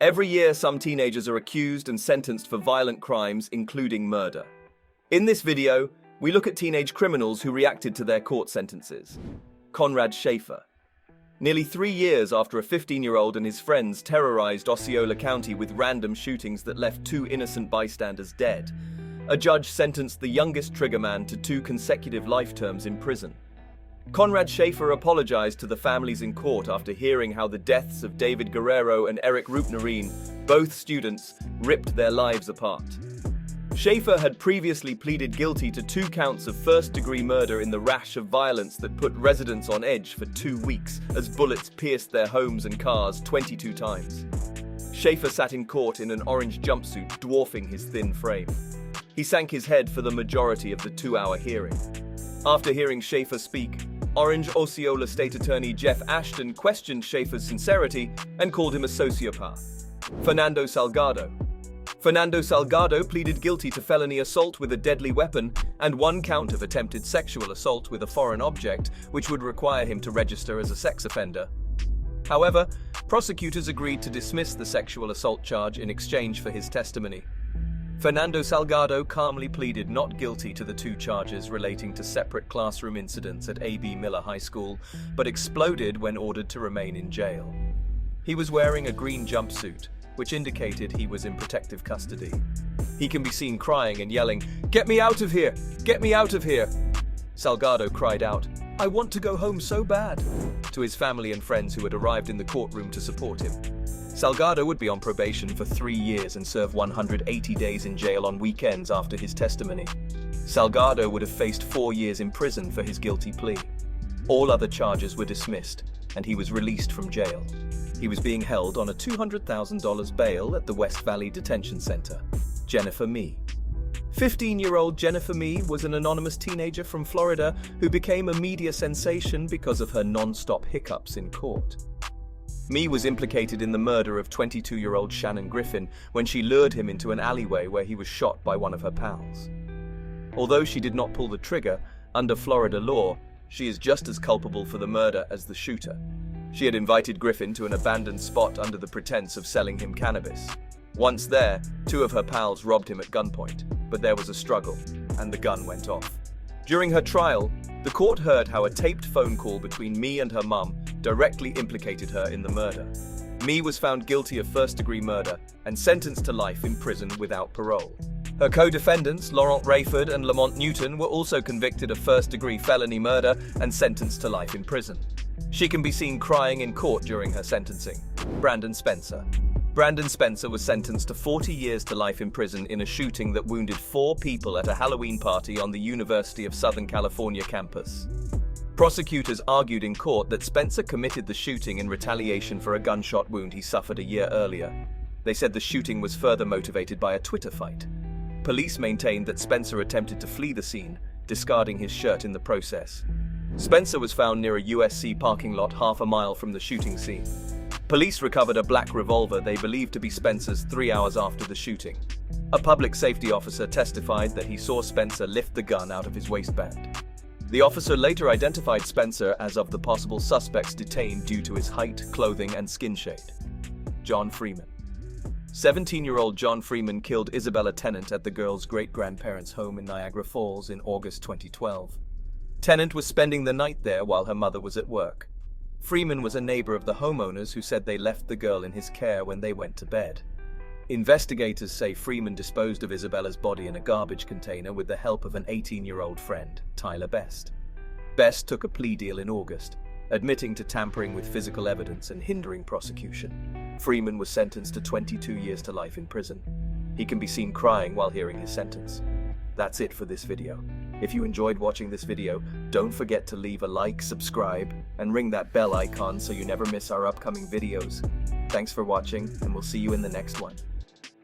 Every year, some teenagers are accused and sentenced for violent crimes, including murder. In this video, we look at teenage criminals who reacted to their court sentences. Conrad Schaefer. Nearly 3 years after a 15-year-old and his friends terrorized Osceola County with random shootings that left 2 innocent bystanders dead, a judge sentenced the youngest triggerman to 2 consecutive life terms in prison. Conrad Schaefer apologized to the families in court after hearing how the deaths of David Guerrero and Eric Rupnerine, both students, ripped their lives apart. Schaefer had previously pleaded guilty to 2 counts of first-degree murder in the rash of violence that put residents on edge for 2 weeks as bullets pierced their homes and cars 22 times. Schaefer sat in court in an orange jumpsuit, dwarfing his thin frame. He sank his head for the majority of the 2-hour hearing. After hearing Schaefer speak, Orange Osceola State Attorney Jeff Ashton questioned Schaefer's sincerity and called him a sociopath. Fernando Salgado. Fernando Salgado pleaded guilty to felony assault with a deadly weapon and 1 count of attempted sexual assault with a foreign object, which would require him to register as a sex offender. However, prosecutors agreed to dismiss the sexual assault charge in exchange for his testimony. Fernando Salgado calmly pleaded not guilty to the 2 charges relating to separate classroom incidents at A.B. Miller High School, but exploded when ordered to remain in jail. He was wearing a green jumpsuit, which indicated he was in protective custody. He can be seen crying and yelling, "Get me out of here! Get me out of here!" Salgado cried out, "I want to go home so bad," to his family and friends who had arrived in the courtroom to support him. Salgado would be on probation for 3 years and serve 180 days in jail on weekends after his testimony. Salgado would have faced 4 years in prison for his guilty plea. All other charges were dismissed, and he was released from jail. He was being held on a $200,000 bail at the West Valley Detention Center. Jennifer Mee. 15-year-old Jennifer Mee was an anonymous teenager from Florida who became a media sensation because of her non-stop hiccups in court. Mee was implicated in the murder of 22-year-old Shannon Griffin when she lured him into an alleyway where he was shot by one of her pals. Although she did not pull the trigger, under Florida law, she is just as culpable for the murder as the shooter. She had invited Griffin to an abandoned spot under the pretense of selling him cannabis. Once there, 2 of her pals robbed him at gunpoint, but there was a struggle, and the gun went off. During her trial, the court heard how a taped phone call between Mee and her mum directly implicated her in the murder. Mee was found guilty of first-degree murder and sentenced to life in prison without parole. Her co-defendants, Laurent Rayford and Lamont Newton, were also convicted of first-degree felony murder and sentenced to life in prison. She can be seen crying in court during her sentencing. Brandon Spencer. Brandon Spencer was sentenced to 40 years to life in prison in a shooting that wounded 4 people at a Halloween party on the University of Southern California campus. Prosecutors argued in court that Spencer committed the shooting in retaliation for a gunshot wound he suffered a year earlier. They said the shooting was further motivated by a Twitter fight. Police maintained that Spencer attempted to flee the scene, discarding his shirt in the process. Spencer was found near a USC parking lot half a mile from the shooting scene. Police recovered a black revolver they believed to be Spencer's 3 hours after the shooting. A public safety officer testified that he saw Spencer lift the gun out of his waistband. The officer later identified Spencer as of the possible suspects detained due to his height, clothing, and skin shade. John Freeman. 17-year-old John Freeman killed Isabella Tennant at the girl's great-grandparents' home in Niagara Falls in August 2012. Tennant was spending the night there while her mother was at work. Freeman was a neighbor of the homeowners who said they left the girl in his care when they went to bed. Investigators say Freeman disposed of Isabella's body in a garbage container with the help of an 18-year-old friend, Tyler Best. Best took a plea deal in August, admitting to tampering with physical evidence and hindering prosecution. Freeman was sentenced to 22 years to life in prison. He can be seen crying while hearing his sentence. That's it for this video. If you enjoyed watching this video, don't forget to leave a like, subscribe, and ring that bell icon so you never miss our upcoming videos. Thanks for watching, and we'll see you in the next one.